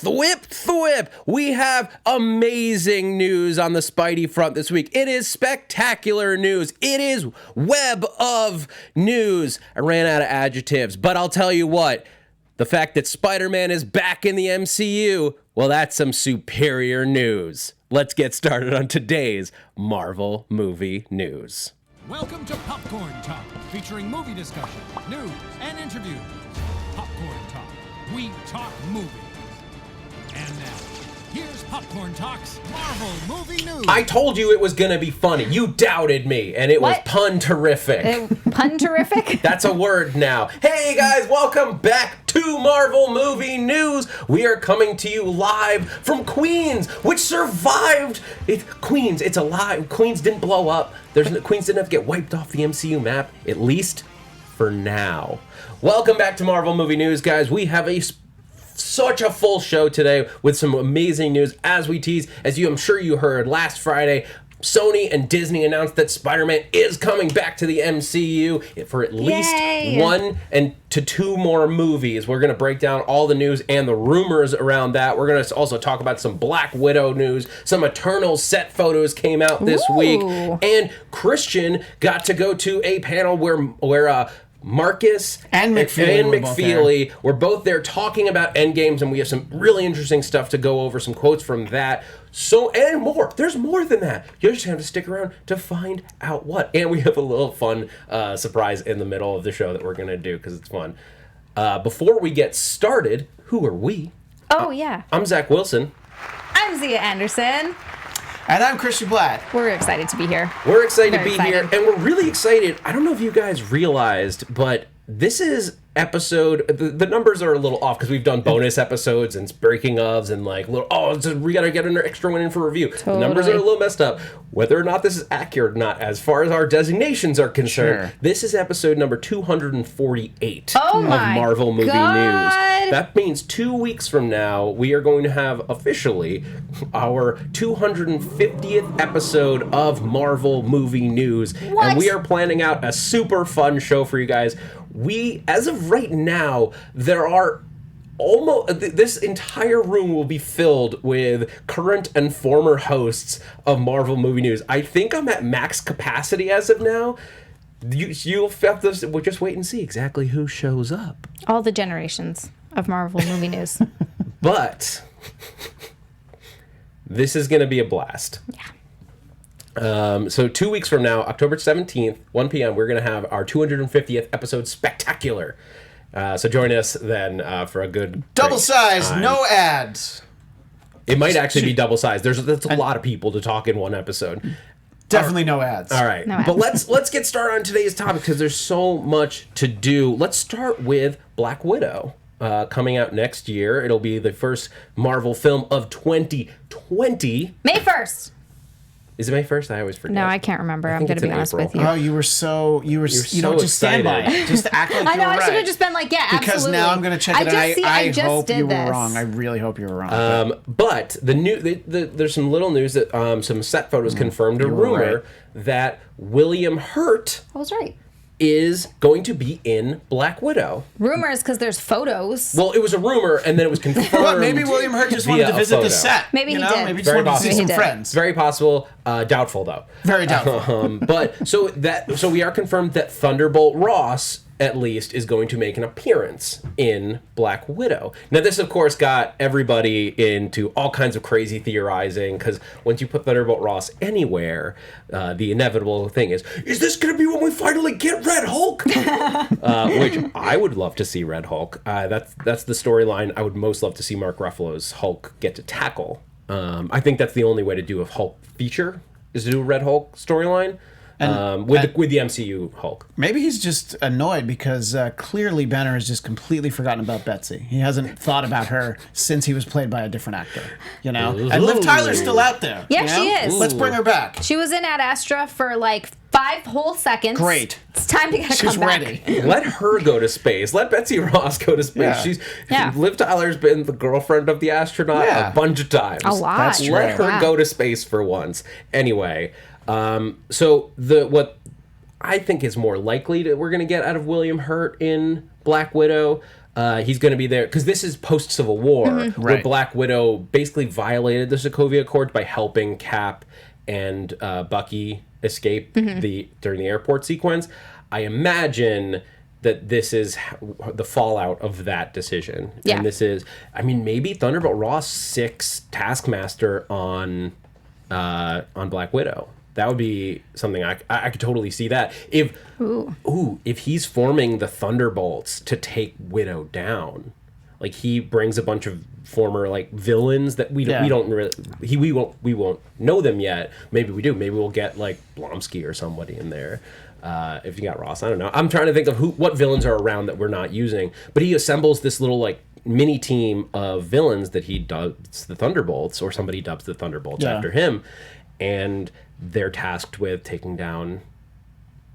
Thwip, thwip! We have amazing news on the Spidey front this week. It is spectacular news. It is web of news. I ran out of adjectives, but I'll tell you what. The fact that Spider-Man is back in the MCU, well, that's some superior news. Let's get started on today's Marvel movie news. Welcome to Popcorn Talk, featuring movie discussion, news, and interviews. Popcorn Talk. We talk movies. And now, here's Popcorn Talk's Marvel movie news. I told you it was going to be funny. You doubted me, and it was pun-terrific. Pun-terrific? That's a word now. Hey, guys, welcome back to Marvel movie news. We are coming to you live from Queens, which survived. Queens, it's alive. Queens didn't blow up. Queens didn't have to get wiped off the MCU map, at least for now. Welcome back to Marvel movie news, guys. We have such a full show today with some amazing news as we tease. I'm sure you heard last Friday, Sony and Disney announced that Spider-Man is coming back to the MCU for at least one and to two more movies. We're going to break down all the news and the rumors around that. We're going to also talk about some Black Widow news. Some Eternals set photos came out this week. And Christian got to go to a panel where Markus and McFeely were both there talking about Endgames, and we have some really interesting stuff to go over, some quotes from that, and more. There's more than that. You just have to stick around to find out what. And we have a little fun surprise in the middle of the show that we're going to do because it's fun. Before we get started, who are we? Oh, yeah. I'm Zach Wilson. I'm Xia Anderson. And I'm Christian Bladt. We're excited to be here. We're excited to be here, and we're really excited. I don't know if you guys realized, but this is episode... The numbers are a little off because we've done bonus episodes and breaking ofs and we got to get an extra one in for review. Totally. The numbers are a little messed up. Whether or not this is accurate or not, as far as our designations are concerned, This is episode number 248 of Marvel Movie News. That means 2 weeks from now, we are going to have officially our 250th episode of Marvel Movie News. What? And we are planning out a super fun show for you guys. As of right now, there are this entire room will be filled with current and former hosts of Marvel Movie News. I think I'm at max capacity as of now. You'll have to we'll just wait and see exactly who shows up. All the generations of Marvel Movie News. But this is going to be a blast. Yeah. So 2 weeks from now, October 17th, 1 p.m., we're going to have our 250th episode spectacular. So join us then for a good double size, no ads. It might actually be double size. That's a lot of people to talk in one episode. Definitely no ads. All right. No ads. But let's get started on today's topic because there's so much to do. Let's start with Black Widow. Coming out next year. It'll be the first Marvel film of 2020. May 1st. Is it May 1st? I always forget. No, I can't remember. I'm going to be honest with you. Oh, you know, just stand by it. Just act like you were right. I know, I should have just been like, yeah, absolutely. Because now I'm going to check it, and I hope you were wrong. I really hope you were wrong. But there's some little news that some set photos confirmed a rumor that William Hurt is going to be in Black Widow. Rumors, because there's photos. Well, it was a rumor, and then it was confirmed. Well, maybe William Hurt just wanted to visit the set. Maybe he did. Maybe just wanted to see some friends. Very possible. Doubtful, though. Very doubtful. But so we are confirmed that Thunderbolt Ross, at least, is going to make an appearance in Black Widow. Now, this, of course, got everybody into all kinds of crazy theorizing, because once you put Thunderbolt Ross anywhere, the inevitable thing is this going to be when we finally get Red Hulk? Which I would love to see Red Hulk. That's the storyline I would most love to see Mark Ruffalo's Hulk get to tackle. I think that's the only way to do a Hulk feature, is to do a Red Hulk storyline. With the MCU Hulk. Maybe he's just annoyed because clearly Banner has just completely forgotten about Betsy. He hasn't thought about her since he was played by a different actor, you know? Ooh. And Liv Tyler's still out there. Yeah, she is. Let's bring her back. She was in Ad Astra for like 5 whole seconds. Great. It's time to get her She's come ready. back. Let her go to space. Let Betsy Ross go to space. Yeah. Liv Tyler's been the girlfriend of the astronaut a bunch of times. A lot. That's true. Let her go to space for once. Anyway, so what I think is more likely that we're going to get out of William Hurt in Black Widow He's going to be there because this is post Civil War, where Right. Black Widow basically violated the Sokovia Accords by helping Cap and Bucky escape during the airport sequence. I imagine that this is the fallout of that decision. Yeah. And this is, I mean, maybe Thunderbolt Ross 6 Taskmaster on Black Widow. That would be something I could totally see that. If he's forming the Thunderbolts to take Widow down, like he brings a bunch of former like villains that we don't really we won't know them yet. Maybe we do. Maybe we'll get like Blonsky or somebody in there. If you got Ross, I don't know. I'm trying to think of what villains are around that we're not using. But he assembles this little like mini team of villains that he dubs the Thunderbolts, or somebody dubs the Thunderbolts after him, and they're tasked with taking down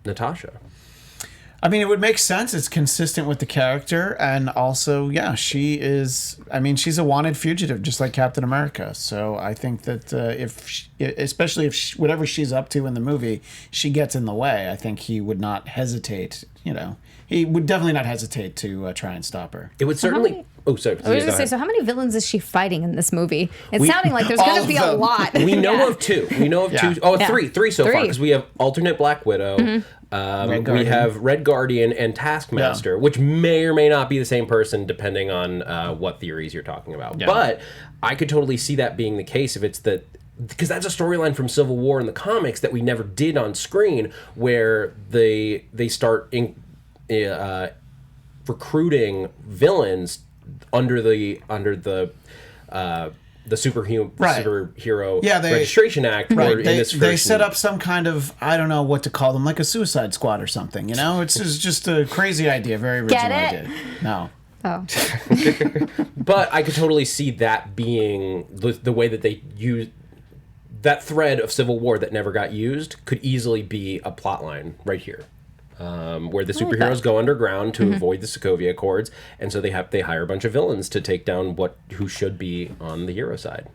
Natasha. I mean, it would make sense. It's consistent with the character, and also, she is. I mean, she's a wanted fugitive, just like Captain America. So I think that especially if whatever she's up to in the movie, she gets in the way, I think he would not hesitate. He would definitely not hesitate to try and stop her. It would certainly. Oh, sorry. I was going to say, so how many villains is she fighting in this movie? It's sounding like there's going to be a lot. We know of two. We know of two. Oh, three so far, because we have alternate Black Widow. We have Red Guardian and Taskmaster, which may or may not be the same person, depending on what theories you're talking about. Yeah. But I could totally see that being the case if it's because that's a storyline from Civil War in the comics that we never did on screen, where they start recruiting villains under the superhero registration act. Right. Or in this they set up some kind of, I don't know what to call them, like a Suicide Squad or something. It's just a crazy idea, very original idea. No. Oh. But I could totally see that being the way that they use that thread of Civil War that never got used could easily be a plot line right here. Where the superheroes go underground to avoid the Sokovia Accords, and so they hire a bunch of villains to take down who should be on the hero side.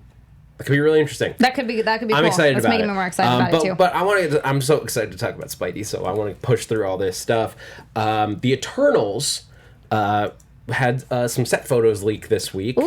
That could be really interesting. That could be I'm cool. excited That's about making it. me more excited about it too. But I'm so excited to talk about Spidey, so I want to push through all this stuff. The Eternals had some set photos leak this week,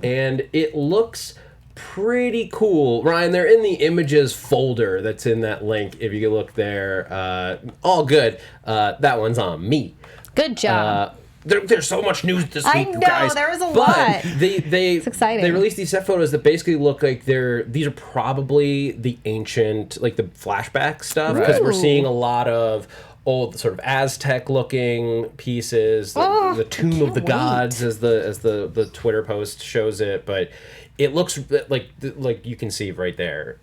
and it looks pretty cool. Ryan, they're in the images folder that's in that link. If you can look there, all good. That one's on me. Good job. There's so much news this week, I know, guys. there was a but lot. It's exciting. They released these set photos that basically look like these are probably the ancient, like the flashback stuff, because we're seeing a lot of old sort of Aztec-looking pieces, the Tomb of the Gods, as the Twitter post shows it, but. It looks like you can see right there.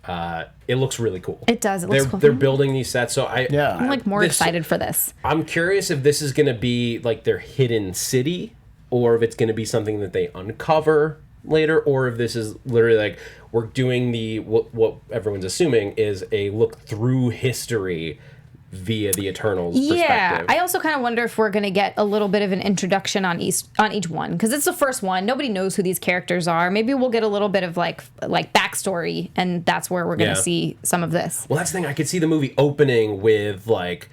It looks really cool. It does. It looks cool. They're building these sets, so I'm like more excited for this. I'm curious if this is going to be like their hidden city, or if it's going to be something that they uncover later, or if this is literally like we're doing what everyone's assuming is a look through history via the Eternals perspective. Yeah, I also kind of wonder if we're going to get a little bit of an introduction on each one, because it's the first one. Nobody knows who these characters are. Maybe we'll get a little bit of like backstory, and that's where we're going to see some of this. Well, that's the thing. I could see the movie opening with like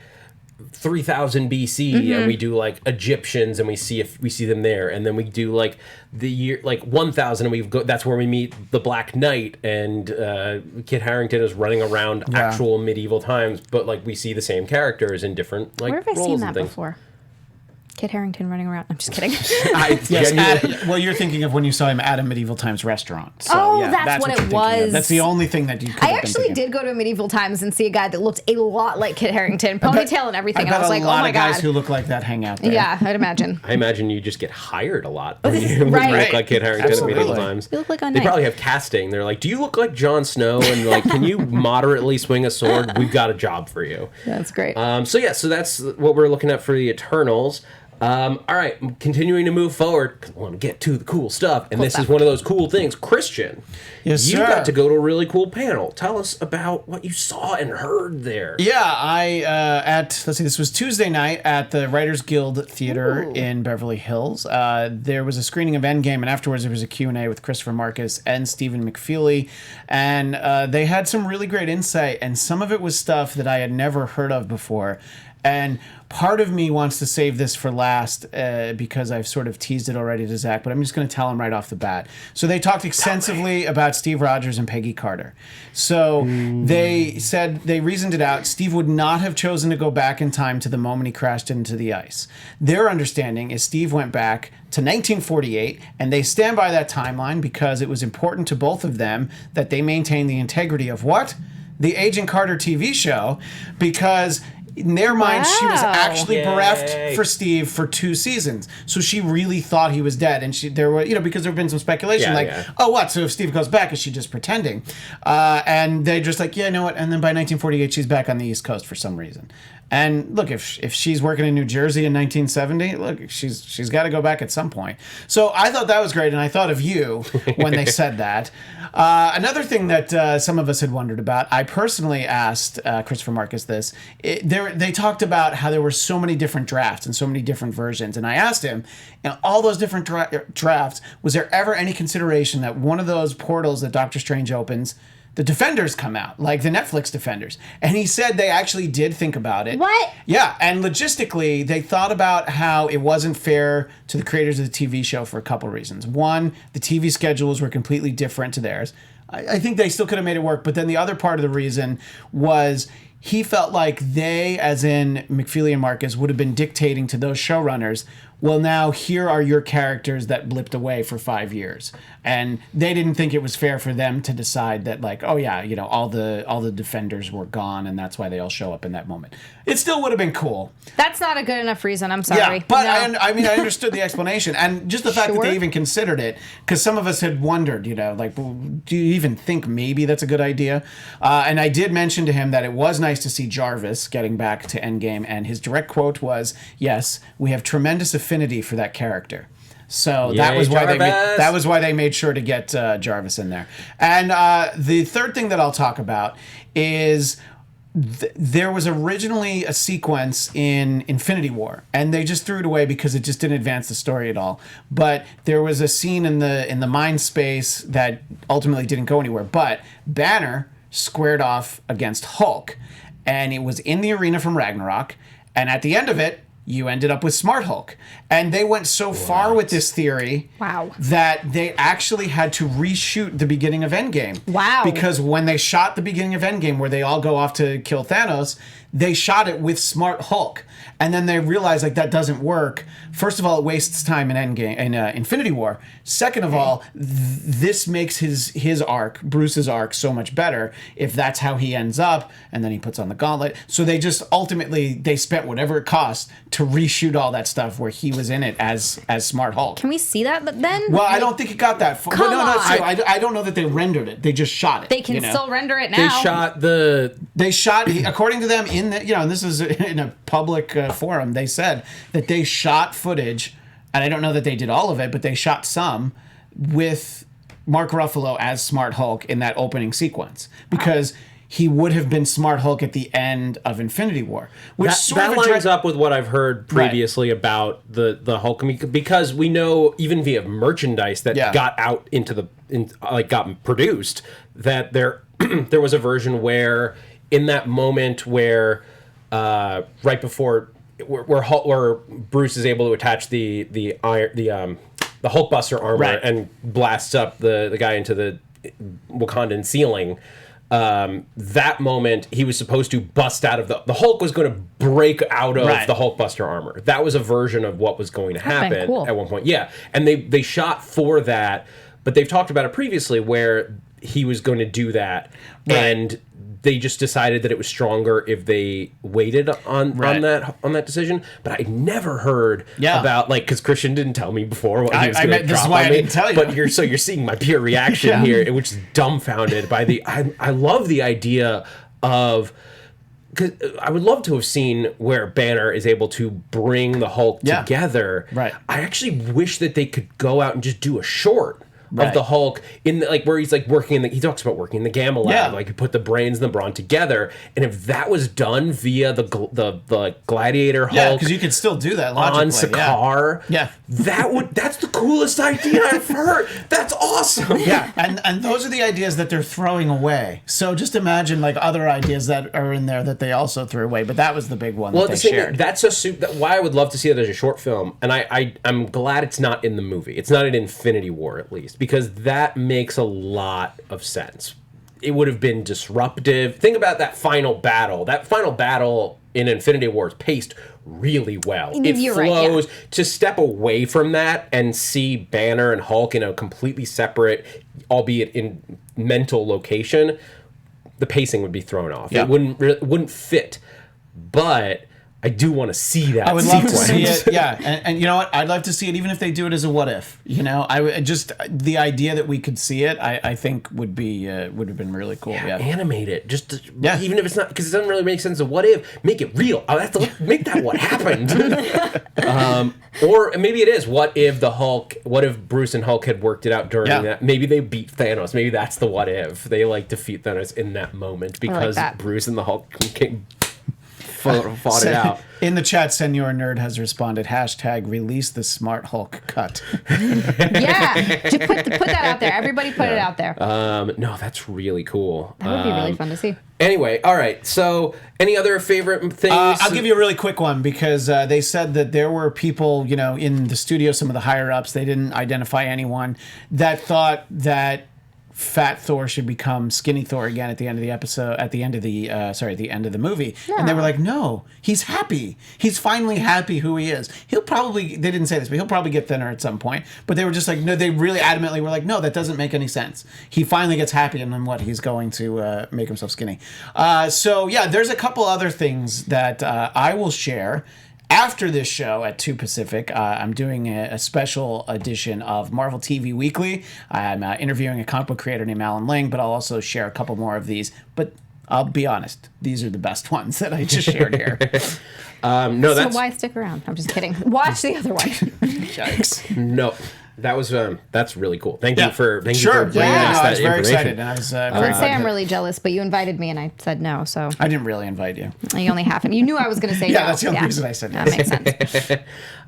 3000 BC, and we do like Egyptians, and we see them there, and then we do like the year like 1000, and that's where we meet the Black Knight, and Kit Harington is running around actual medieval times, but like we see the same characters in different like Where have I roles seen and that things. before? Kit Harington running around. I'm just kidding. Well, you're thinking of when you saw him at a medieval times restaurant. So, that's what you're it thinking was. of. That's the only thing that you could have I actually did go to medieval times and see a guy that looked a lot like Kit Harington, ponytail and everything. And I was like, oh my god. A lot of guys who look like that hang out there. Yeah, I'd imagine. I imagine you just get hired a lot when you look like Kit Harington at medieval times. You look like They probably have casting. They're like, do you look like Jon Snow? And like, can you moderately swing a sword? We've got a job for you. That's great. So that's what we're looking at for the Eternals. All right, continuing to move forward, because I want to get to the cool stuff, and this is one of those cool things. Christian, you got to go to a really cool panel. Tell us about what you saw and heard there. Yeah, this was Tuesday night at the Writers Guild Theater in Beverly Hills. There was a screening of Endgame, and afterwards there was a Q&A with Christopher Markus and Stephen McFeely, and they had some really great insight, and some of it was stuff that I had never heard of before. And part of me wants to save this for last because I've sort of teased it already to Zach, but I'm just going to tell him right off the bat. So they talked extensively about Steve Rogers and Peggy Carter. So they said, they reasoned it out. Steve would not have chosen to go back in time to the moment he crashed into the ice. Their understanding is Steve went back to 1948, and they stand by that timeline because it was important to both of them that they maintain the integrity of what? The Agent Carter TV show, because in their mind, she was actually bereft for Steve for 2 seasons. So she really thought he was dead. And there were, because there have been some speculation oh, what? So if Steve goes back, is she just pretending? And they're just like, yeah, you know what? And then by 1948, she's back on the East Coast for some reason. And look, if she's working in New Jersey in 1970, look, she's got to go back at some point. So I thought that was great, and I thought of you when they said that. Another thing that some of us had wondered about, I personally asked Christopher Marcus this. They talked about how there were so many different drafts and so many different versions, and I asked him, in all those different drafts, was there ever any consideration that one of those portals that Doctor Strange opens, the Defenders come out, like the Netflix Defenders? And he said they actually did think about it. What? Yeah, and logistically, they thought about how it wasn't fair to the creators of the TV show for a couple reasons. One, the TV schedules were completely different to theirs. I think they still could have made it work, but then the other part of the reason was he felt like they, as in McFeely and Marcus, would have been dictating to those showrunners, well, now here are your characters that blipped away for 5 years. And they didn't think it was fair for them to decide that, like, oh yeah, all the Defenders were gone and that's why they all show up in that moment. It still would have been cool. That's not a good enough reason. I'm sorry. Yeah, but no. I understood the explanation. And just the fact that they even considered it, because some of us had wondered, like, well, do you even think maybe that's a good idea? And I did mention to him that it was nice to see Jarvis getting back to Endgame, and his direct quote was, yes, we have tremendous affinity for that character. So that was why they made sure to get Jarvis in there. And the third thing that I'll talk about is there was originally a sequence in Infinity War, and they just threw it away because it just didn't advance the story at all. But there was a scene in the mind space that ultimately didn't go anywhere. But Banner squared off against Hulk, and it was in the arena from Ragnarok. And at the end of it, you ended up with Smart Hulk. And they went so far with this theory that they actually had to reshoot the beginning of Endgame. Wow. Because when they shot the beginning of Endgame, where they all go off to kill Thanos, they shot it with Smart Hulk. And then they realized, like, that doesn't work. First of all, it wastes time in Endgame, in Infinity War. Second of all, this makes his arc, Bruce's arc, so much better if that's how he ends up, and then he puts on the gauntlet. So they just ultimately, they spent whatever it cost to reshoot all that stuff where he was in it as Smart Hulk. Can we see that then? Well, I don't think it got that far. Come no, not on. so. I don't know that they rendered it. They just shot it. They can still render it They now. shot according to them, in the, and this is in a public forum, they said that they shot footage, and I don't know that they did all of it, but they shot some with Mark Ruffalo as Smart Hulk in that opening sequence, because he would have been Smart Hulk at the end of Infinity War, which that lines up with what I've heard previously about the Hulk, because we know even via merchandise that got out into got produced, that there there was a version where in that moment where right before where Bruce is able to attach the Hulkbuster armor and blasts up the guy into the Wakandan ceiling. That moment, he was supposed to bust out of the Hulk was going to break out of the Hulkbuster armor. That was a version of what was going to happen at one point. Yeah, and they shot for that, but they've talked about it previously where he was going to do that, and they just decided that it was stronger if they waited on that decision. But I never heard about, like, because Christian didn't tell me before what he was going to drop. This is why I didn't tell you. But you're seeing my pure reaction here, which is dumbfounded by the. I love the idea of. Because I would love to have seen where Banner is able to bring the Hulk together. Right. I actually wish that they could go out and just do a short of the Hulk in the, like where he's like working in the, he talks about working in the gamma lab, like you put the brains and the brawn together, and if that was done via the gladiator Hulk, because you could still do that logically. on Sakaar, that's the coolest idea I've heard. That's awesome. Yeah, and those are the ideas that they're throwing away. So just imagine like other ideas that are in there that they also threw away, but that was the big one that they shared. That's why I would love to see it as a short film, and I'm glad it's not in the movie. It's not in Infinity War, at least, because that makes a lot of sense. It would have been disruptive. Think about that final battle. That final battle in Infinity War is paced really well. It flows. To step away from that and see Banner and Hulk in a completely separate, albeit in mental location, the pacing would be thrown off. It wouldn't fit. But I do want to see that. I would love to see it. Yeah, and you know what? I'd love to see it, even if they do it as a what if. You know, just the idea that we could see it, I think would have been really cool. Yeah, animate it. Even if it's not, because it doesn't really make sense. Of what if? Make it real. I have to make that what happened. Or maybe it is. What if the Hulk? What if Bruce and Hulk had worked it out during that? Maybe they beat Thanos. Maybe that's the what if. They like defeat Thanos in that moment because Bruce and the Hulk fought it out. In the chat, Senor Nerd has responded, #release the Smart Hulk cut. Yeah, just put that out there. Everybody put it out there. No, that's really cool. That would be really fun to see. Anyway, all right. So, any other favorite things? I'll give you a really quick one because they said that there were people, in the studio, some of the higher ups, they didn't identify anyone, that thought that Fat Thor should become Skinny Thor again at the end of the episode, at the end of the movie. Yeah. And they were like, no, he's happy. He's finally happy who he is. They didn't say this, but he'll probably get thinner at some point. But they were just like, no, they really adamantly were like, no, that doesn't make any sense. He finally gets happy, and then he's going to make himself skinny. So yeah, there's a couple other things that I will share. After this show at 2 Pacific, I'm doing a special edition of Marvel TV Weekly. I'm interviewing a comic book creator named Alan Ling, but I'll also share a couple more of these. But I'll be honest, these are the best ones that I just shared here. So why stick around? I'm just kidding. Watch the other one. Yikes. No. That was that's really cool. Thank you for bringing us that information. I was very excited. And I would say I'm really jealous, but you invited me and I said no. So I didn't really invite you. You only half, and you knew I was going to say no. Yeah, that's the only reason I said no. That makes sense.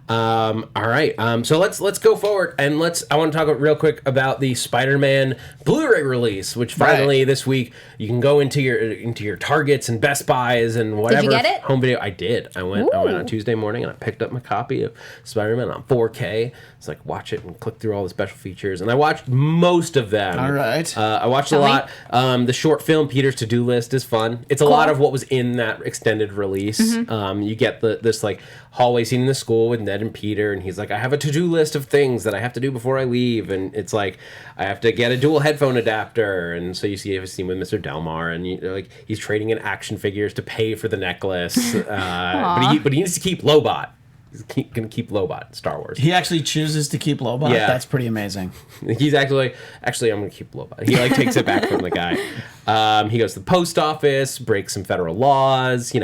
All right. So let's go forward and I want to talk real quick about the Spider-Man Blu-ray release, which finally this week you can go into your Targets and Best Buys and whatever. Did you get it? Home video. I did. I went on Tuesday morning and I picked up my copy of Spider-Man on 4K. It's like watch it and click through all the special features, and I watched most of them. All right. I watched a lot. The short film Peter's To-Do List is fun. It's a lot of what was in that extended release. Mm-hmm. You get this like hallway scene in the school with Ned and Peter, and he's like, I have a to-do list of things that I have to do before I leave, and it's like I have to get a dual headphone adapter, and so you see a scene with Mr. Delmar, and he's trading in action figures to pay for the necklace, but he needs to keep Lobot. He's gonna keep Lobot, Star Wars. He actually chooses to keep Lobot? Yeah. That's pretty amazing. He's actually I'm gonna keep Lobot. He takes it back from the guy. He goes to the post office, breaks some federal laws, The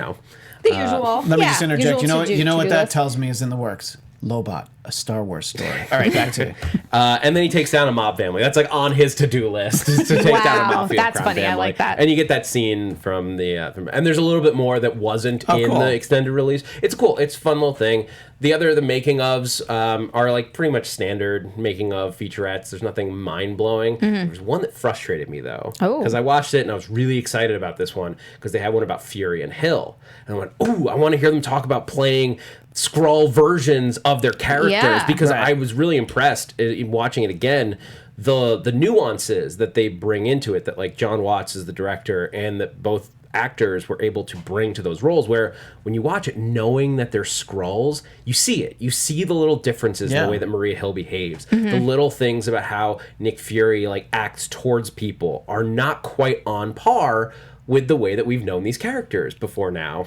usual. Let me just interject. You know what that tells me is in the works? Lobot, a Star Wars story. All right, back to it. And then he takes down a mob family. That's like on his to-do list to take down a mafia that's funny. family. I like that. And you get that scene from the and there's a little bit more that wasn't in the extended release. It's cool. It's a fun little thing. The making ofs are like pretty much standard making of featurettes. There's nothing mind blowing. Mm-hmm. There's one that frustrated me though, because I watched it and I was really excited about this one because they had one about Fury and Hill, and I went, "Ooh, I want to hear them talk about playing Skrull versions of their characters," because I was really impressed in watching it again. The nuances that they bring into it, that like John Watts is the director, and that both actors were able to bring to those roles, where when you watch it knowing that they're Skrulls, you see it. You see the little differences in the way that Maria Hill behaves. Mm-hmm. The little things about how Nick Fury acts towards people are not quite on par with the way that we've known these characters before now.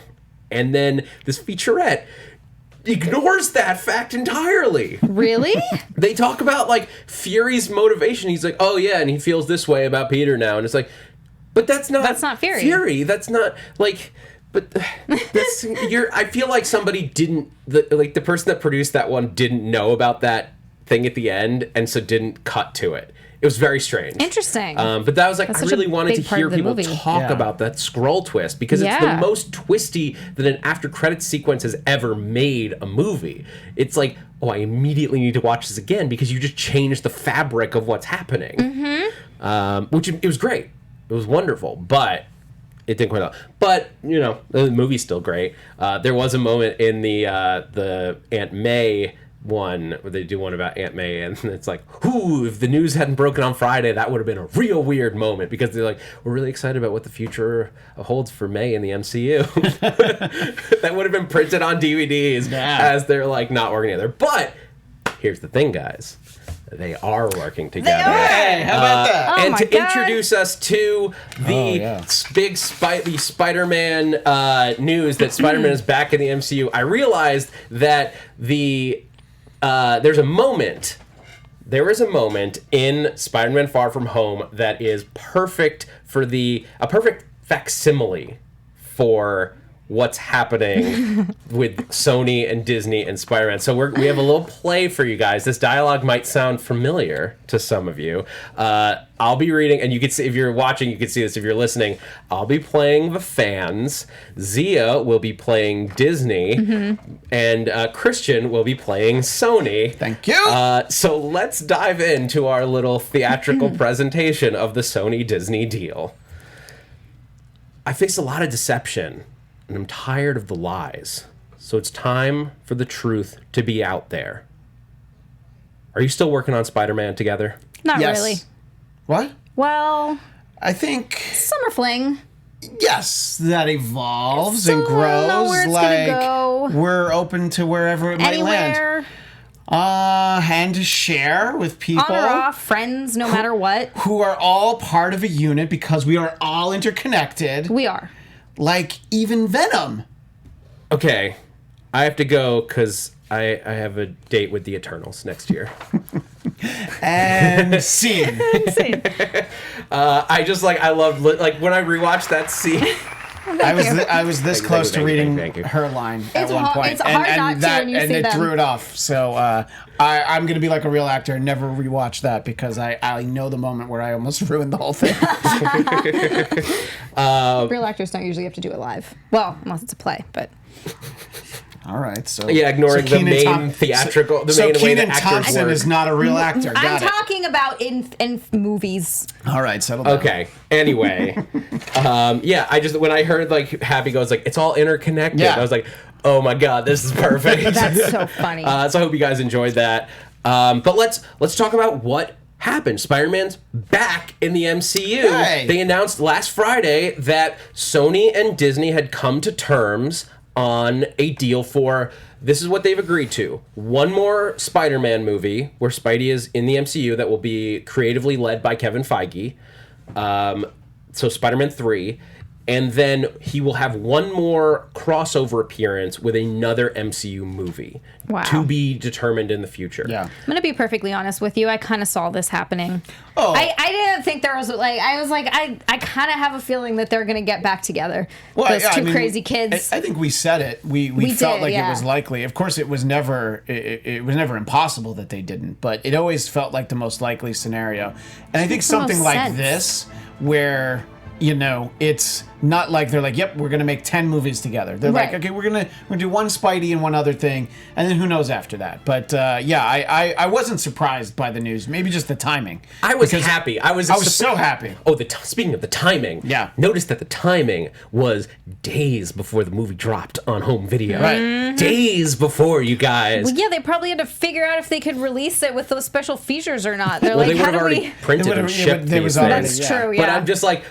And then this featurette ignores that fact entirely. Really? They talk about Fury's motivation. He's like, oh yeah, and he feels this way about Peter now, and it's like, but that's not Fury. Fury. That's not but that's I feel like somebody didn't the person that produced that one didn't know about that thing at the end, and so didn't cut to it. was very strange. Interesting. But that was like, That's I such a really wanted to big part hear of the people movie. talk about that Skrull twist, because it's the most twisty that an after credits sequence has ever made a movie. It's like, oh, I immediately need to watch this again because you just changed the fabric of what's happening. Which it was great. It was wonderful, but it didn't quite out. But, you know, the movie's still great. There was a moment in the Aunt May one where they do one about Aunt May, and it's like, whoo, if the news hadn't broken on Friday, that would have been a real weird moment, because they're like, we're really excited about what the future holds for May in the MCU. That would have been printed on DVDs as they're like not working together. But here's the thing, guys. They are working together. Hey, how about that? And to introduce us to the big Spider-Man news that Spider-Man is back in the MCU, I realized that there is a moment in Spider-Man Far From Home that is perfect for a perfect facsimile for what's happening with Sony and Disney and Spider-Man. So we have a little play for you guys. This dialogue might sound familiar to some of you. I'll be reading, and you can see, if you're watching, you can see this. If you're listening, I'll be playing the fans. Xia will be playing Disney, and Christian will be playing Sony. Thank you. So let's dive into our little theatrical presentation of the Sony-Disney deal. I face a lot of deception, and I'm tired of the lies. So it's time for the truth to be out there. Are you still working on Spider-Man together? Not really. What? Well, I think summer fling. yes, that evolves Still and don't know grows. where it's Like gonna go. we're open to wherever it might land. Anywhere, Hand to share with people on or off, friends, no matter what. who are all part of a unit because we are all interconnected. We are. Like even Venom. Okay, I have to go because I have a date with the Eternals next year. And scene. I love when I rewatched that scene. I was this close to reading thank you. her line at It's one hard- point. it's hard not to when you and see it them. threw it off. So I'm going to be like a real actor and never rewatch that because I know the moment where I almost ruined the whole thing. Real actors don't usually have to do it live. Well, unless it's a play, but. All right, so Yeah, ignoring the Kenan main theatrical, the so main way the Kenan actors Thompson work. is not a real actor. I'm Got it. talking about in movies. All right, settle down. Okay. Anyway, I just when I heard like Happy goes like it's all interconnected, Yeah. I was like, oh my god, this is perfect. That's so funny. So I hope you guys enjoyed that. But let's talk about what happened. Spider-Man's back in the MCU. Hey. They announced last Friday that Sony and Disney had come to terms on a deal for, this is what they've agreed to, one more Spider-Man movie where Spidey is in the MCU that will be creatively led by Kevin Feige. So Spider-Man 3. And then he will have one more crossover appearance with another MCU movie. Wow. To be determined in the future. Yeah. I'm gonna be perfectly honest with you. I kind of saw this happening. Oh. I didn't think there was like I kind of have a feeling that they're gonna get back together. Those yeah, two I mean, crazy kids. I think we said it. We felt did, like yeah. it was likely. Of course, it was never impossible that they didn't, but it always felt like the most likely scenario. And I think Makes the most something like sense. this, where it's not like they're like, yep, we're gonna make 10 movies together. They're Right. like, okay, we're gonna do one Spidey and one other thing, and then who knows after that. But I wasn't surprised by the news. Maybe just the timing. I was Because happy. I was so happy. Oh, speaking of the timing. Yeah. Notice that the timing was days before the movie dropped on home video. Right. Days before, you guys. Well, yeah, they probably had to figure out if they could release it with those special features or not. They're Well, like, they would how have do already we? printed They and would've- shipped they was these already- things. That's yeah. true. Yeah. But I'm just like,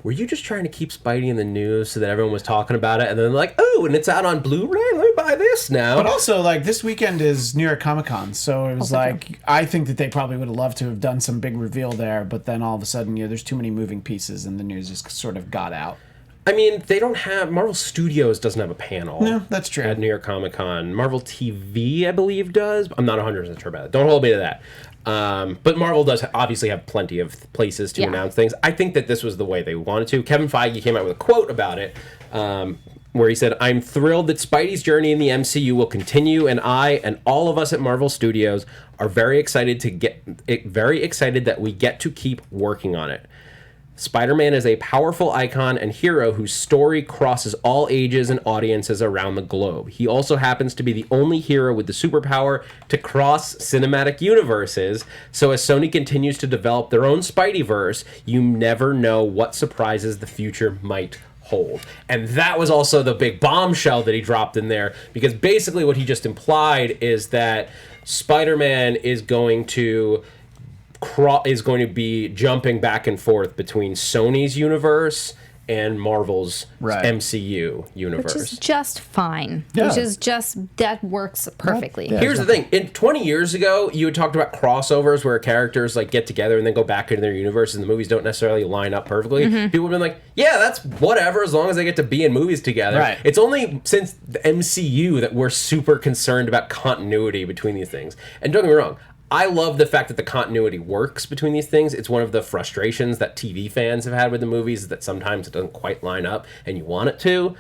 were you just trying to keep Spidey in the news so that everyone was talking about it? And then they're like, oh, and it's out on Blu-ray? Let me buy this now. But also, like, this weekend is New York Comic Con, so it was Also like, I think that they probably would have loved to have done some big reveal there, but then all of a sudden, there's too many moving pieces and the news just sort of got out. I mean, they don't have... Marvel Studios doesn't have a panel. No, that's true. At New York Comic Con. Marvel TV, I believe, does. I'm not 100% sure about it. Don't hold me to that. But Marvel does obviously have plenty of places to Yeah. announce things. I think that this was the way they wanted to. Kevin Feige came out with a quote about it. where he said, "I'm thrilled that Spidey's journey in the MCU will continue, and I and all of us at Marvel Studios are very excited that we get to keep working on it. Spider-Man is a powerful icon and hero whose story crosses all ages and audiences around the globe. He also happens to be the only hero with the superpower to cross cinematic universes, so as Sony continues to develop their own Spideyverse, you never know what surprises the future might hold." And that was also the big bombshell that he dropped in there, because basically what he just implied is that Spider-Man is going to be jumping back and forth between Sony's universe and Marvel's MCU universe. Which is just fine. Yeah. That works perfectly. Yeah. Here's the thing. 20 years ago, you had talked about crossovers where characters like get together and then go back into their universe and the movies don't necessarily line up perfectly. People have been like, yeah, that's whatever, as long as they get to be in movies together. Right. It's only since the MCU that we're super concerned about continuity between these things. And don't get me wrong, I love the fact that the continuity works between these things. It's one of the frustrations that TV fans have had with the movies, is that sometimes it doesn't quite line up and you want it to.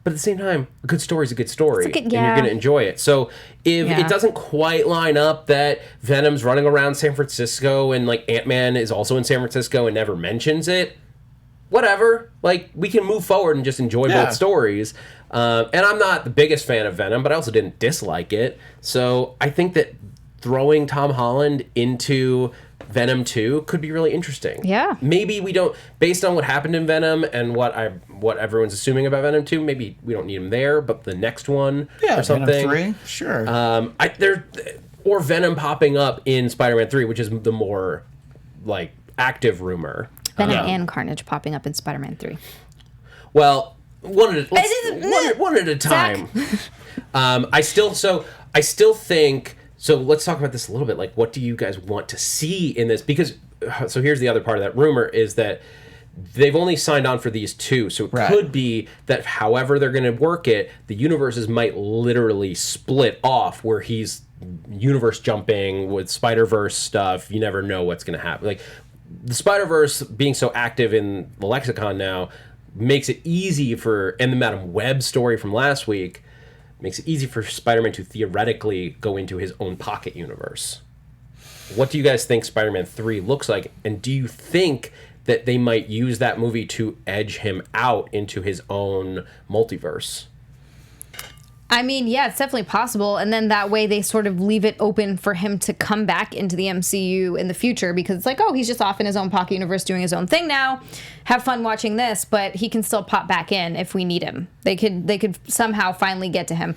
But at the same time, a good story is a good story, and you're going to enjoy it. So if it doesn't quite line up that Venom's running around San Francisco and like Ant-Man is also in San Francisco and never mentions it, whatever. Like, we can move forward and just enjoy both stories. And I'm not the biggest fan of Venom, but I also didn't dislike it. So I think that throwing Tom Holland into Venom 2 could be really interesting. Yeah. Maybe we don't, based on what happened in Venom and what everyone's assuming about Venom 2, maybe we don't need him there, but the next one or something. Venom 3, sure. Or Venom popping up in Spider-Man 3, which is the more like active rumor. Venom and Carnage popping up in Spider-Man 3. Well, one at a time. I still think. So let's talk about this a little bit. Like, what do you guys want to see in this? Because, so here's the other part of that rumor, is that they've only signed on for these two. So it could be that however they're going to work it, the universes might literally split off, where he's universe jumping with Spider-Verse stuff. You never know what's going to happen. Like, the Spider-Verse being so active in the lexicon now makes it easy for, and the Madam Web story from last week, makes it easy for Spider-Man to theoretically go into his own pocket universe. What do you guys think Spider-Man 3 looks like? And do you think that they might use that movie to edge him out into his own multiverse? I mean, yeah, it's definitely possible. And then that way they sort of leave it open for him to come back into the MCU in the future, because it's like, oh, he's just off in his own pocket universe doing his own thing now. Have fun watching this, but he can still pop back in if we need him. They could somehow finally get to him.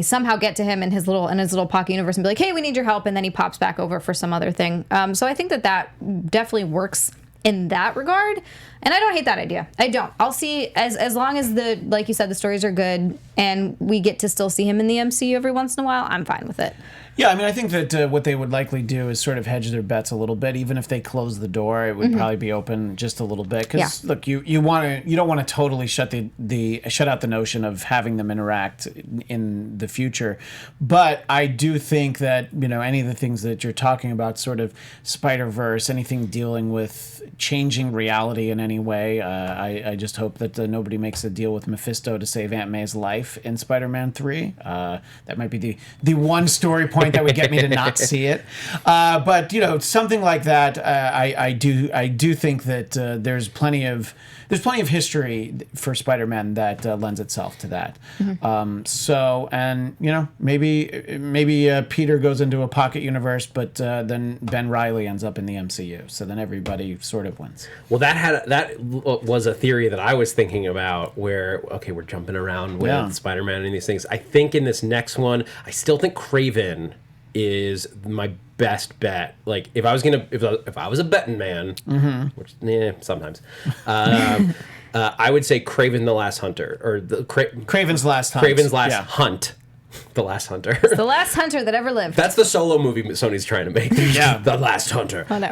Somehow get to him in his little pocket universe and be like, hey, we need your help. And then he pops back over for some other thing. So I think that definitely works in that regard. And I don't hate that idea. I don't. I'll see, as long as like you said, the stories are good and we get to still see him in the MCU every once in a while, I'm fine with it. Yeah, I mean, I think that what they would likely do is sort of hedge their bets a little bit. Even if they close the door, it would probably be open just a little bit. Because look, you don't want to totally shut out the notion of having them interact in the future. But I do think that, any of the things that you're talking about, sort of Spider-Verse, anything dealing with changing reality in any way, I just hope that nobody makes a deal with Mephisto to save Aunt May's life in Spider-Man 3. That might be the one story point that would get me to not see it. But something like that, I do think that there's plenty of history for Spider-Man that lends itself to that. So, and maybe Peter goes into a pocket universe, but then Ben Reilly ends up in the MCU. So then everybody sort of wins. Well, that was a theory that I was thinking about, where we're jumping around with Spider-Man and these things. I think in this next one, I still think Kraven is my best bet. Like, if I was a betting man, which sometimes, I would say Kraven the Last Hunter, or Kraven's Last Hunt. Kraven's Last Hunt. The Last Hunter. It's the last hunter that ever lived. That's the solo movie Sony's trying to make. The Last Hunter. Oh, no.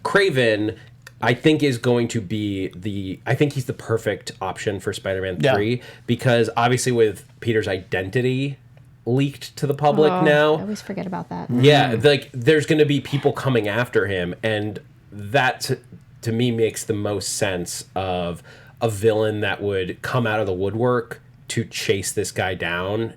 Kraven, I think, is going to be I think he's the perfect option for Spider-Man 3, because obviously with Peter's identity leaked to the public now. I always forget about that. Yeah, like, there's going to be people coming after him, and that to me makes the most sense of a villain that would come out of the woodwork to chase this guy down.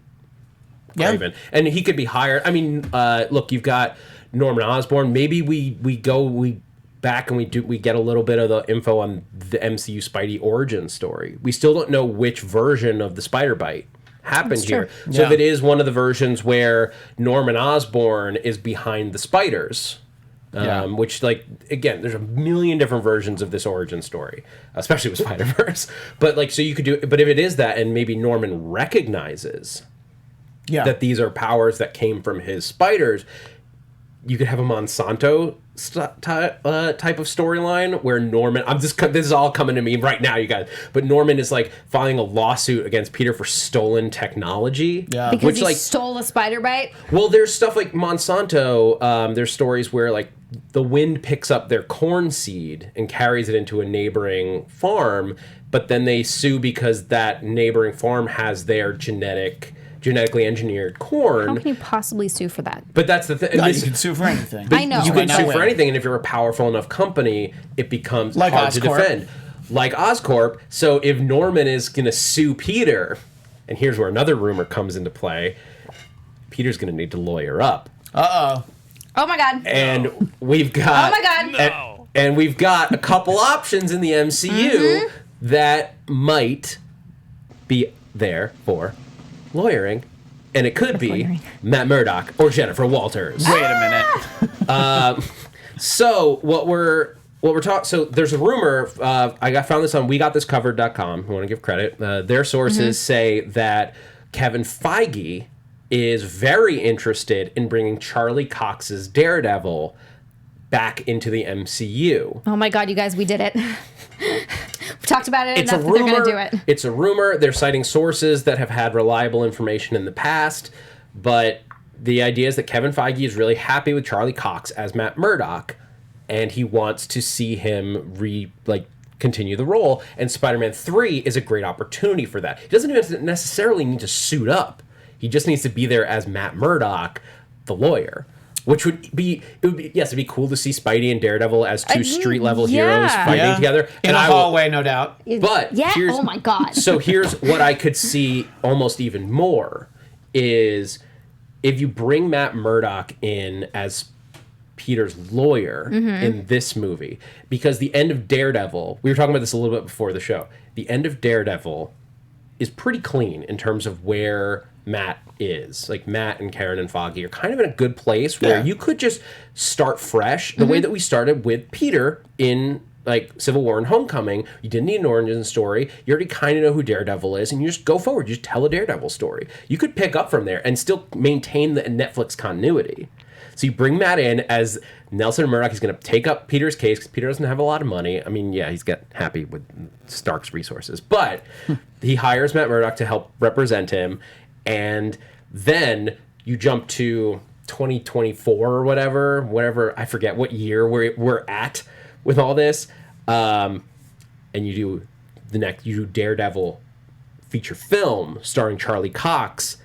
Yeah. Even. And he could be hired. I mean, look, you've got Norman Osborn. Maybe we go back and we get a little bit of the info on the MCU Spidey origin story. We still don't know which version of the spider bite happened here. So if it is one of the versions where Norman Osborn is behind the spiders, which, like, again, there's a million different versions of this origin story, especially with Spider-Verse. But, like, so you could do it. But if it is that, and maybe Norman recognizes that these are powers that came from his spiders, you could have a Monsanto type of storyline where Norman, this is all coming to me right now, you guys, but Norman is like filing a lawsuit against Peter for stolen technology. Yeah. Because he stole a spider bite? Well, there's stuff like Monsanto, there's stories where like the wind picks up their corn seed and carries it into a neighboring farm, but then they sue because that neighboring farm has their genetically engineered corn. How can you possibly sue for that? But that's the thing. No, you can sue for anything. I know. You can sue but- for anything, and if you're a powerful enough company, it becomes Like hard to Oscorp. defend. Like Oscorp. So if Norman is going to sue Peter, and here's where another rumor comes into play, Peter's going to need to lawyer up. Uh-oh. Oh my God. And we've got... Oh my God. And we've got a couple options in the MCU that might be there for lawyering, and it could be lawyering. Matt Murdock or Jennifer Walters. Wait a minute. So what we're talking. So there's a rumor. I found this on WeGotThisCovered.com. I want to give credit. Their sources say that Kevin Feige is very interested in bringing Charlie Cox's Daredevil back into the MCU. Oh my God, you guys, we did it. We've talked about it It's enough a that they're rumor. going to do it. It's a rumor. They're citing sources that have had reliable information in the past, but the idea is that Kevin Feige is really happy with Charlie Cox as Matt Murdock, and he wants to see him continue the role. And Spider-Man 3 is a great opportunity for that. He doesn't even necessarily need to suit up. He just needs to be there as Matt Murdock, the lawyer. Which it'd be cool to see Spidey and Daredevil as two street level heroes fighting together. In a hallway, no doubt. But oh my God. So here's what I could see almost even more is if you bring Matt Murdock in as Peter's lawyer in this movie, because the end of Daredevil, we were talking about this a little bit before the show, the end of Daredevil is pretty clean in terms of where Matt is. Like, Matt and Karen and Foggy are kind of in a good place where you could just start fresh the way that we started with Peter in like Civil War and Homecoming. You didn't need an origin story. You already kind of know who Daredevil is, and you just go forward. You just tell a Daredevil story. You could pick up from there and still maintain the Netflix continuity. So you bring Matt in as Nelson Murdock. He's going to take up Peter's case because Peter doesn't have a lot of money. I mean, yeah, he's got happy with Stark's resources, but he hires Matt Murdock to help represent him. And then you jump to 2024 or whatever, I forget what year we're at with all this. And you do Daredevil feature film starring Charlie Cox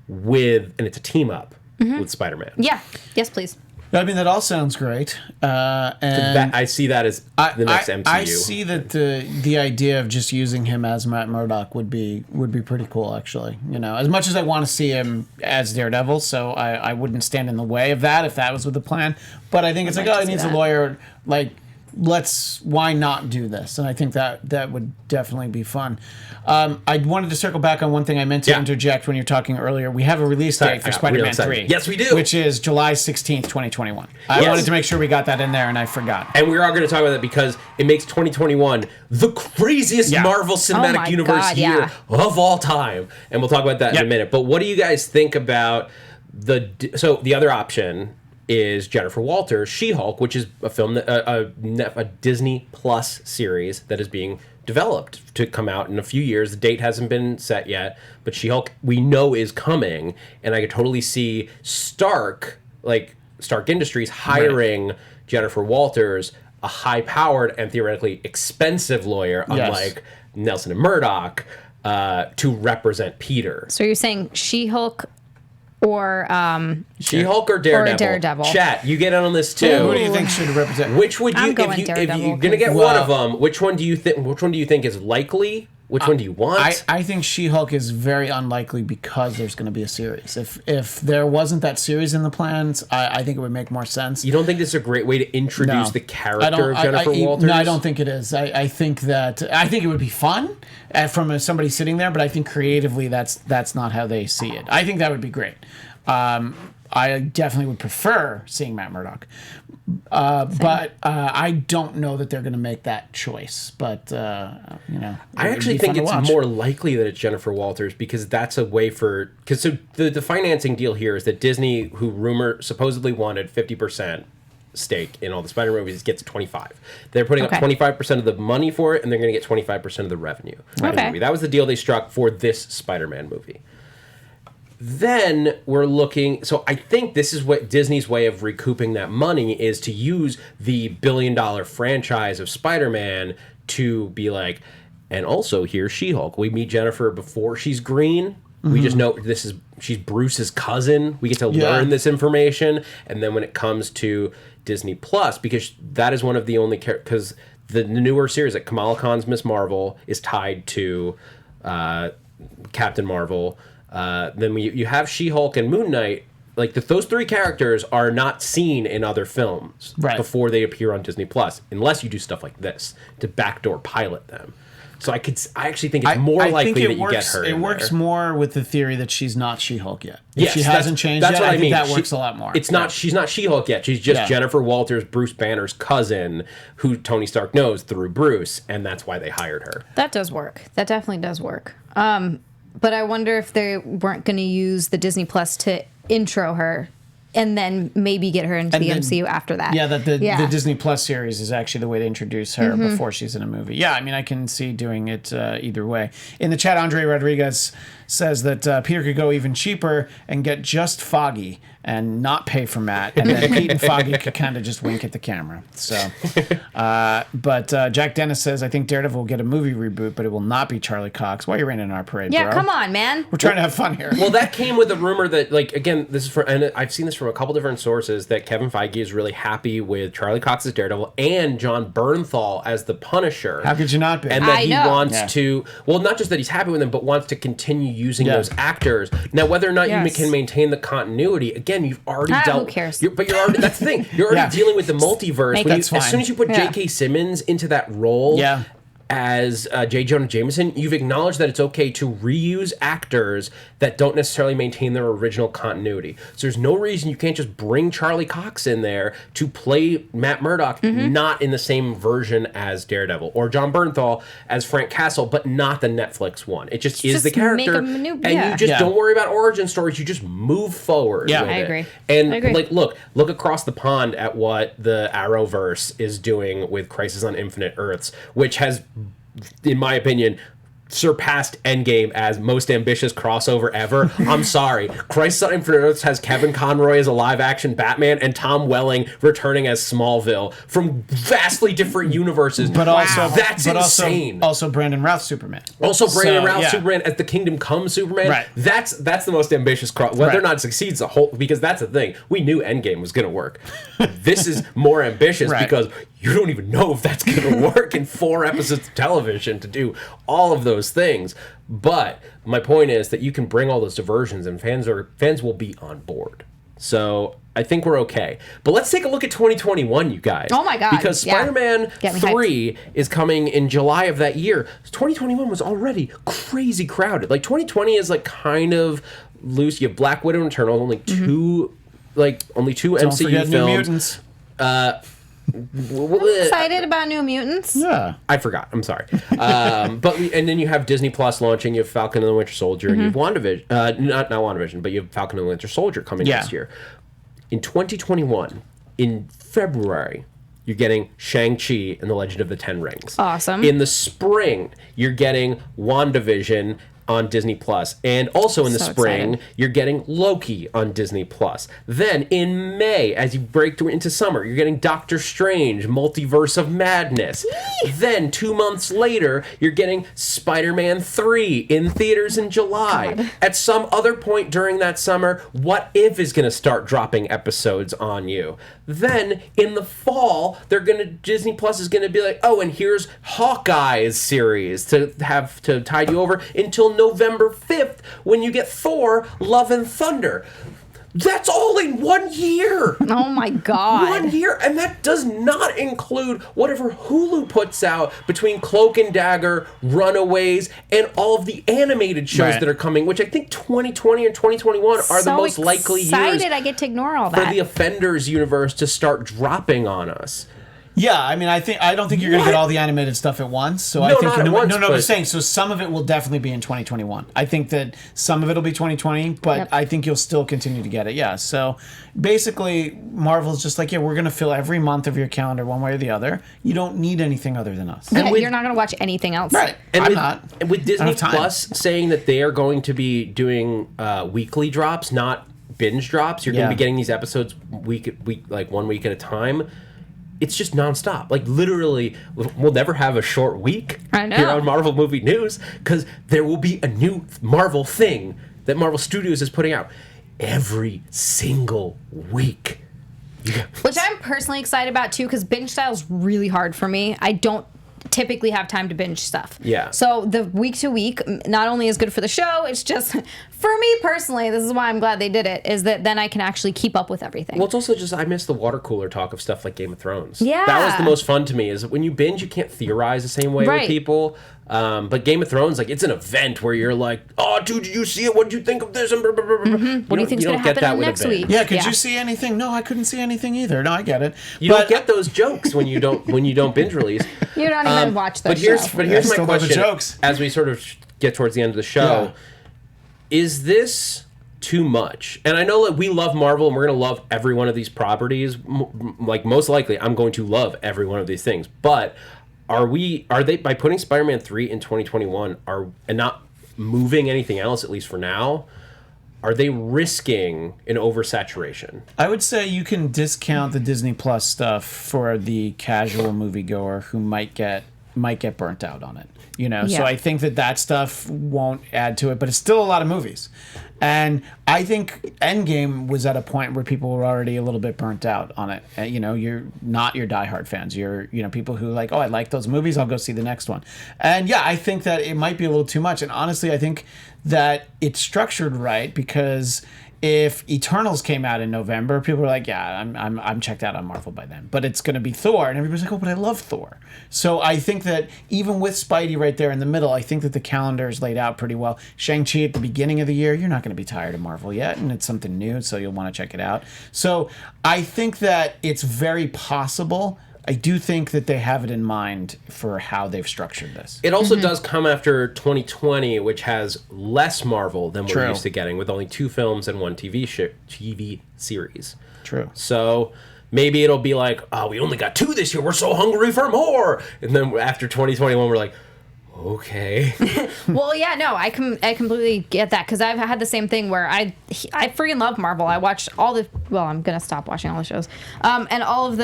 and it's a team up with Spider-Man. Yeah. Yes, please. I mean, that all sounds great. And I see that as the next MCU. I see that the idea of just using him as Matt Murdock would be pretty cool, actually. You know, as much as I want to see him as Daredevil, so I wouldn't stand in the way of that if that was with the plan. But I think it's like, oh, he needs a lawyer. Like, why not do this? And I think that would definitely be fun. I wanted to circle back on one thing I meant to interject when you're talking earlier. We have a release date for Spider-Man 3. Yes, we do. Which is July 16th, 2021. I wanted to make sure we got that in there, and I forgot. And we're all going to talk about that because it makes 2021 the craziest Marvel Cinematic Universe year of all time. And we'll talk about that in a minute. But what do you guys think about the other option is Jennifer Walters' She-Hulk, which is a film that a Disney Plus series that is being developed to come out in a few years. The date hasn't been set yet, but She-Hulk we know is coming, and I could totally see Stark Industries hiring Jennifer Walters, a high-powered and theoretically expensive lawyer, unlike Nelson and Murdock, to represent Peter. So you're saying She-Hulk or She-Hulk or Daredevil? Or Daredevil. Chat, you get in on this too. Who do you think should represent? Which would you, I'm going if you're Daredevil, gonna get 'cause- one of them? Which one do you think is likely? Which one do you want? I think She-Hulk is very unlikely because there's going to be a series. If there wasn't that series in the plans, I think it would make more sense. You don't think this is a great way to introduce the character of Jennifer Walters? No, I don't think it is. I think it would be fun from somebody sitting there, but I think creatively that's not how they see it. I think that would be great. I definitely would prefer seeing Matt Murdock. But I don't know that they're going to make that choice. But, I actually think it's more likely that it's Jennifer Walters because that's a way for... Because so the financing deal here is that Disney, who supposedly wanted 50% stake in all the Spider-Man movies, gets 25. They're putting up 25% of the money for it, and they're going to get 25% of the revenue. Okay. That was the deal they struck for this Spider-Man movie. Then we're looking... So I think this is what Disney's way of recouping that money is to use the billion-dollar franchise of Spider-Man to be like, and also here's She-Hulk. We meet Jennifer before she's green. We just know she's Bruce's cousin. We get to learn this information. And then when it comes to Disney Plus, because that is one of the only... Because the newer series, like Kamala Khan's Miss Marvel, is tied to Captain Marvel. Then you have She-Hulk and Moon Knight. Like those three characters are not seen in other films before they appear on Disney Plus, unless you do stuff like this to backdoor pilot them. So I actually think it's more likely that you get her. It works more with the theory that she's not She-Hulk yet. Yes, she hasn't changed yet. What I mean. That works a lot more. It's not. She's not She-Hulk yet. She's just Jennifer Walters, Bruce Banner's cousin, who Tony Stark knows through Bruce, and that's why they hired her. That does work. That definitely does work. But I wonder if they weren't going to use the Disney Plus to intro her and then maybe get her into the MCU after that. Yeah, the Disney Plus series is actually the way to introduce her before she's in a movie. Yeah, I mean, I can see doing it either way. In the chat, Andre Rodriguez says that Peter could go even cheaper and get just Foggy and not pay for Matt, and then Pete and Foggy could kind of just wink at the camera. So, but Jack Dennis says, I think Daredevil will get a movie reboot, but it will not be Charlie Cox. Why are you raining on our parade, Yeah, bro? come on, man. We're trying to have fun here. Well, that came with a rumor that, like, again, this is and I've seen this from a couple different sources, that Kevin Feige is really happy with Charlie Cox as Daredevil and John Bernthal as the Punisher. How could you not be? And that he wants to, well, not just that he's happy with them, but wants to continue using those actors. Now, whether or not you can maintain the continuity, again, you've already dealt. Who cares? But you're already, that's the thing. You're already dealing with the multiverse. As soon as you put J.K. Simmons into that role as J. Jonah Jameson, you've acknowledged that it's okay to reuse actors that don't necessarily maintain their original continuity. So there's no reason you can't just bring Charlie Cox in there to play Matt Murdock, not in the same version as Daredevil, or John Bernthal as Frank Castle, but not the Netflix one. It just is the character, and you just don't worry about origin stories. You just move forward. Yeah, with I it. agree. And I agree. like, look across the pond at what the Arrowverse is doing with Crisis on Infinite Earths, which has, in my opinion, surpassed Endgame as most ambitious crossover ever. I'm sorry. Crisis on Infinite Earths has Kevin Conroy as a live-action Batman and Tom Welling returning as Smallville from vastly different universes. But also, that's insane. Also, Brandon Routh Superman. Also, Brandon Routh Superman as the Kingdom Come Superman. Right. That's the most ambitious whether or not it succeeds, because that's the thing. We knew Endgame was going to work. This is more ambitious because you don't even know if that's going to work in 4 episodes of television to do all of those things. But my point is that you can bring all those diversions and fans will be on board. So I think we're okay. But let's take a look at 2021, you guys. Oh my God. Because Spider-Man 3 hyped. is coming in July of that year. 2021 was already crazy crowded. Like 2020 is like kind of loose. You have Black Widow and Eternal, only two MCU films. New Mutants. I'm excited about New Mutants. Yeah, I forgot. I'm sorry. And then you have Disney Plus launching. You have Falcon and the Winter Soldier, and you have WandaVision. Not WandaVision, but you have Falcon and the Winter Soldier coming next year. In 2021, in February, you're getting Shang-Chi and the Legend of the Ten Rings. Awesome. In the spring, you're getting WandaVision on Disney Plus. And also in the So spring, excited. you're getting Loki on Disney Plus. Then in May, as you break through into summer, you're getting Doctor Strange, Multiverse of Madness. Then 2 months later, you're getting Spider-Man 3 in theaters in July. God. At some other point during that summer, What If is going to start dropping episodes on you. Then in the fall, Disney Plus is going to be like, oh, and here's Hawkeye's series to have to tide you over until November 5th when you get Thor: Love and Thunder. That's all in 1 year. Oh my God. 1 year, and that does not include whatever Hulu puts out between Cloak and Dagger, Runaways, and all of the animated shows Right. that are coming, which I think 2020 and 2021 are the most likely years Excited I get to ignore all that. for the Offenders universe to start dropping on us. Yeah, I mean, I don't think you're going to What? get all the animated stuff at once. So I No, think not at once, I'm but- saying so some of it will definitely be in 2021. I think that some of it'll be 2020, but Yep. I think you'll still continue to get it. Yeah. So basically, Marvel's just like, yeah, we're going to fill every month of your calendar one way or the other. You don't need anything other than us. Yeah, with- you're not going to watch anything else. Right. And I'm with, not. and with I Disney don't have time. Plus saying that they are going to be doing weekly drops, not binge drops, you're going Yeah. to be getting these episodes week, like 1 week at a time. It's just nonstop. Like literally, we'll never have a short week I know. here on Marvel Movie News because there will be a new Marvel thing that Marvel Studios is putting out every single week. Which I'm personally excited about too, because binge style is really hard for me. I don't typically have time to binge stuff. Yeah. So the week to week not only is good for the show, it's just for me personally, this is why I'm glad they did it, is that then I can actually keep up with everything. Well, it's also just I miss the water cooler talk of stuff like Game of Thrones. Yeah. That was the most fun to me. Is when you binge, you can't theorize the same way with Right. people. But Game of Thrones, like it's an event where you're like, "Oh, dude, did you see it? What did you think of this?" And blah, blah, blah, blah. What do you think's don't gonna get happen that in with a next binge. week? Yeah, could Yeah. you see anything? No, I couldn't see anything either. No, I get it. You don't get those jokes when you don't binge release. You don't even watch the But show. here's I my still know the question. jokes. As we sort of get towards the end of the show, is this too much? And I know that we love Marvel and we're going to love every one of these properties. Like most likely, I'm going to love every one of these things. But are they by putting Spider-Man 3 in 2021 and not moving anything else, at least for now? Are they risking an oversaturation? I would say you can discount the Disney Plus stuff for the casual moviegoer who might get burnt out on it. You know, Yeah. so I think that stuff won't add to it, but it's still a lot of movies. And I think Endgame was at a point where people were already a little bit burnt out on it. You know, you're not your diehard fans. You're, people who like, oh, I like those movies. I'll go see the next one. And yeah, I think that it might be a little too much. And honestly, I think that it's structured right because if Eternals came out in November, people were like, yeah, I'm checked out on Marvel by then. But it's going to be Thor. And everybody's like, oh, but I love Thor. So I think that even with Spidey right there in the middle, I think that the calendar is laid out pretty well. Shang-Chi at the beginning of the year, you're not going to be tired of Marvel yet. And it's something new, so you'll want to check it out. So I think that it's very possible. I do think that they have it in mind for how they've structured this. It also does come after 2020, which has less Marvel than we're True. used to getting, with only 2 films and 1 TV series. True. So maybe it'll be like, oh, we only got 2 this year. We're so hungry for more. And then after 2021, we're like, okay. Well, yeah, no, I completely get that because I've had the same thing where I freaking love Marvel. I watched I'm gonna stop watching all the shows, and all of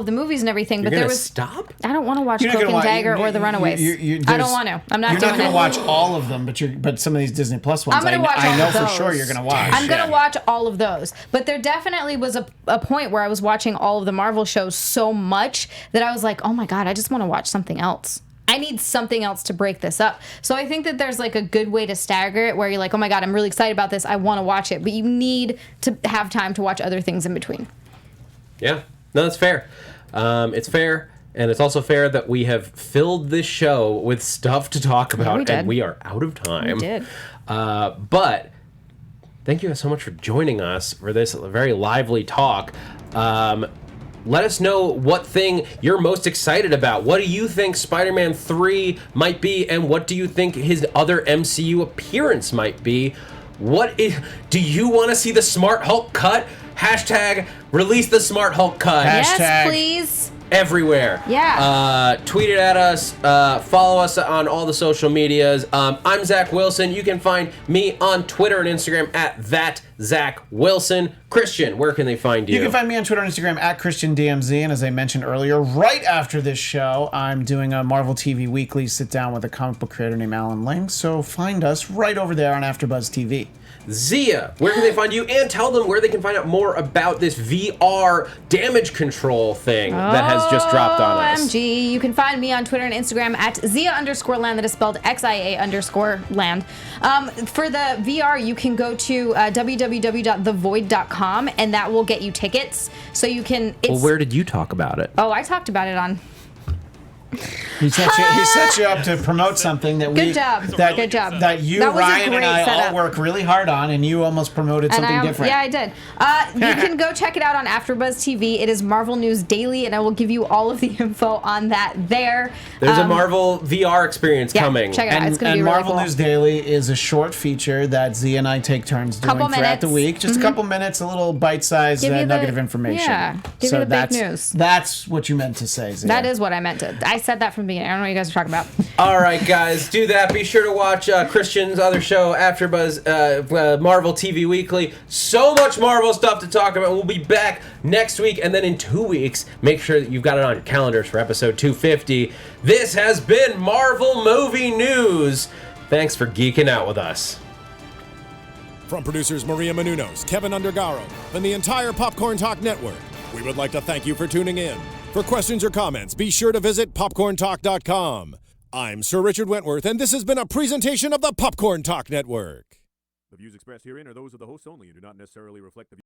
the movies and everything. You're but there gonna was stop? I don't want to watch You're not Cloak gonna and wa- Dagger you- or The you- Runaways. you- I don't want to. I'm not You're doing not going it. to watch all of them, but some of these Disney Plus ones, I'm gonna watch I all know of for those. sure you're going to watch. I'm gonna Yeah. watch all of those. But there definitely was a point where I was watching all of the Marvel shows so much that I was like, oh my god, I just want to watch something else. I need something else to break this up. So I think that there's like a good way to stagger it where you're like, oh my god, I'm really excited about this. I want to watch it. But you need to have time to watch other things in between. Yeah. No, that's fair. It's fair. And it's also fair that we have filled this show with stuff to talk about, we did. and we are out of time. We did. But thank you guys so much for joining us for this very lively talk. Let us know what thing you're most excited about. What do you think Spider-Man 3 might be, and what do you think his other MCU appearance might be? Do you want to see the Smart Hulk cut? Hashtag release the Smart Hulk cut. Hashtag- Yes, please. everywhere. Yeah. Tweet it at us. Follow us on all the social medias. I'm Zach Wilson. You can find me on Twitter and Instagram at @ZachWilson. Christian, where can they find you? You can find me on Twitter and Instagram at ChristianDMZ. And as I mentioned earlier, right after this show, I'm doing a Marvel TV Weekly sit-down with a comic book creator named Alan Ling. So find us right over there on AfterBuzz TV. Xia, where can they find you? And tell them where they can find out more about this VR damage control thing that has just dropped on us. OMG. You can find me on Twitter and Instagram at Xia_land. That is spelled XIA_land. For the VR, you can go to www.thevoid.com, and that will get you tickets. So you can... Well, where did you talk about it? Oh, I talked about it on... He set you up to promote something that Good job. Good job. That you, That was a Ryan, and great I setup. all work really hard on, and you almost promoted something different. Yeah, I did. You can go check it out on AfterBuzz TV. It is Marvel News Daily, and I will give you all of the info on that there. There's a Marvel VR experience coming. Check it out. It's going to be really Marvel cool. News Daily is a short feature that Z and I take turns doing Couple throughout the minutes. week. Just a couple minutes, a little bite-sized Give you nugget the- of information. yeah, give you the fake news. That's what you meant to say, Z. That is what I meant to. I said that from the beginning. I don't know what you guys are talking about. All right, guys, do that. Be sure to watch Christian's other show, AfterBuzz Marvel TV Weekly. So much Marvel stuff to talk about. We'll be back next week, and then in 2 weeks, make sure that you've got it on your calendars for episode 250. This has been Marvel Movie News. Thanks for geeking out with us. From producers Maria Menounos, Kevin Undergaro, and the entire Popcorn Talk Network, we would like to thank you for tuning in. For questions or comments, be sure to visit popcorntalk.com. I'm Sir Richard Wentworth, and this has been a presentation of the Popcorn Talk Network. The views expressed herein are those of the hosts only and do not necessarily reflect the